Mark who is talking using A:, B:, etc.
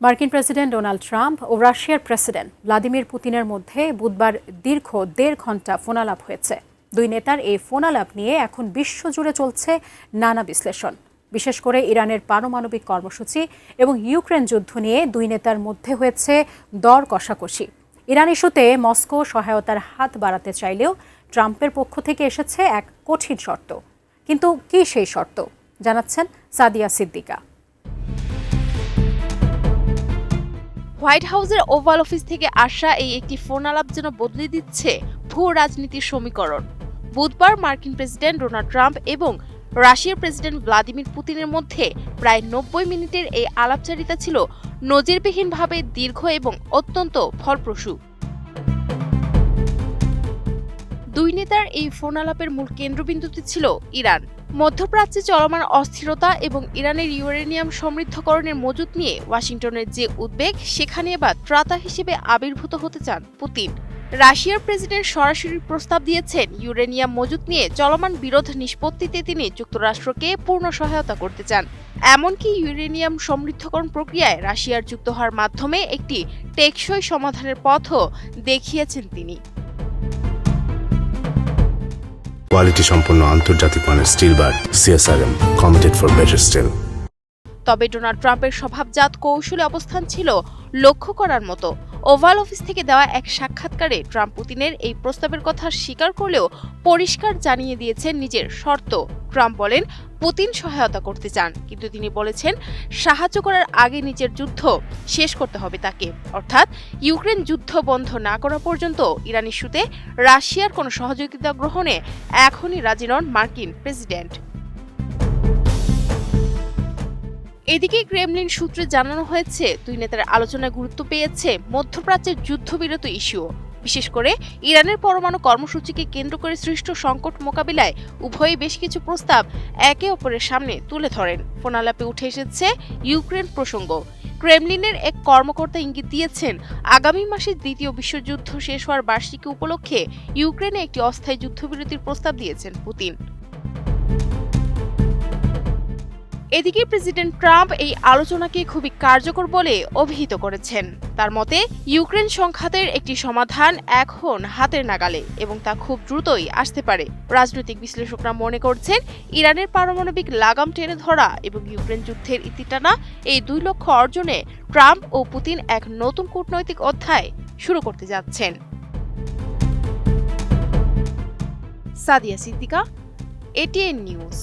A: মার্কিন president Donald Trump ও রাশিয়ার president Vladimir পুতিনের মধ্যে বুধবার দীর্ঘ ১.৫ ঘণ্টা ফোনালাপ হয়েছে। দুই নেতার এই ফোনালাপ নিয়ে এখন বিশ্বজুড়ে চলছে নানা বিশ্লেষণ। বিশেষ করে ইরানের পারমাণবিক কর্মসূচি এবং ইউক্রেন যুদ্ধ নিয়ে দুই নেতার মধ্যে হয়েছে দর কষাকষি। ইরান ইস্যুতে মস্কো সহায়তার হাত বাড়াতে চাইলেও ট্রাম্পের পক্ষ থেকে এসেছে এক কঠিন শর্ত। কিন্তু কী সেই শর্ত, জানাচ্ছেন সাদিয়া সিদ্দিকা।
B: হোয়াইট হাউসের ওভাল অফিস থেকে আসা এই একটি ফোন আলাপ যেন বদলে দিচ্ছে ভূ রাজনীতির সমীকরণ। বুধবার মার্কিন প্রেসিডেন্ট ডোনাল্ড ট্রাম্প এবং রাশিয়ার প্রেসিডেন্ট ভ্লাদিমির পুতিনের মধ্যে প্রায় ৯০ মিনিটের এই আলাপচারিতা ছিল নজিরবিহীনভাবে দীর্ঘ এবং অত্যন্ত ফলপ্রসূ। দুই নেতার এই ফোন আলাপের মূল কেন্দ্রবিন্দুতে ছিল ইরান। মধ্যপ্রাচ্যে চলমান অস্থিরতা এবং ইরানের ইউরেনিয়াম সমৃদ্ধকরণের মজুত নিয়ে ওয়াশিংটনের যে উদ্বেগ, সেখানে এবার ত্রাতা হিসেবে আবির্ভূত হতে চান পুতিন। রাশিয়ার প্রেসিডেন্ট সরাসরি প্রস্তাব দিয়েছেন ইউরেনিয়াম মজুত নিয়ে চলমান বিরোধ নিষ্পত্তিতে তিনি যুক্তরাষ্ট্রকে পূর্ণ সহায়তা করতে চান। এমনকি ইউরেনিয়াম সমৃদ্ধকরণ প্রক্রিয়ায় রাশিয়ার যুক্ত হওয়ার মাধ্যমে একটি টেকসই সমাধানের পথও দেখিয়েছেন তিনি।
C: কোয়ালিটি সম্পন্ন আন্তর্জাতিক মানের still bar CSRM, committed for better still.
B: তবে ডোনাল্ড ট্রাম্পের স্বভাবজাত কৌশলী অবস্থান ছিল লক্ষ্য করার মতো। ওভাল অফিস থেকে দেওয়া এক সাক্ষাৎকারে ট্রাম্প পুতিনের এই প্রস্তাবের কথা স্বীকার করলেও পরিষ্কার জানিয়ে দিয়েছেন নিজের শর্ত। ট্রাম্প বলেন পুতিন সহায়তা করতে চান, কিন্তু তিনি বলেছেন সাহায্য করার আগে নিজের যুদ্ধ শেষ করতে হবে তাকে। অর্থাৎ ইউক্রেন যুদ্ধ বন্ধ না করা পর্যন্ত ইরান ইস্যুতে রাশিয়ার কোনো সহযোগিতা গ্রহণে এখনই রাজি নন মার্কিন প্রেসিডেন্ট। এদিকে ক্রেমলিন সূত্রে জানানো হয়েছে দুই নেতার আলোচনায় গুরুত্ব পেয়েছে মধ্যপ্রাচ্যের যুদ্ধবিরতি ইস্যু। বিশেষ করে ইরানের পরমাণু কর্মসূচিকে কেন্দ্র করে সৃষ্ট সংকট মোকাবিলায় উভয়ই বেশ কিছু প্রস্তাব একে অপরের সামনে তুলে ধরেন। ফোনালাপে উঠে এসেছে ইউক্রেন প্রসঙ্গ। ক্রেমলিনের এক কর্মকর্তা ইঙ্গিত দিয়েছেন আগামী মাসে দ্বিতীয় বিশ্বযুদ্ধ শেষ হওয়ার বার্ষিকী উপলক্ষে ইউক্রেনে একটি অস্থায়ী যুদ্ধবিরতির প্রস্তাব দিয়েছেন পুতিন। এদিকে প্রেসিডেন্ট ট্রাম্প এই আলোচনাকে খুবই কার্যকর বলে অভিহিত করেছেন। তার মতে ইউক্রেন সংঘাতের একটি সমাধান এখন হাতের নাগালে এবং তা খুব দ্রুতই আসতে পারে। রাজনৈতিক বিশ্লেষকরা মনে করছেন ইরানের পারমাণবিক লাগাম টেনে ধরা এবং ইউক্রেন যুদ্ধের ইতিটানা এই দুই লক্ষ্য অর্জনে ট্রাম্প ও পুতিন এক নতুন কূটনৈতিক অধ্যায় শুরু করতে যাচ্ছেন। Sadia Siddika, ATN news.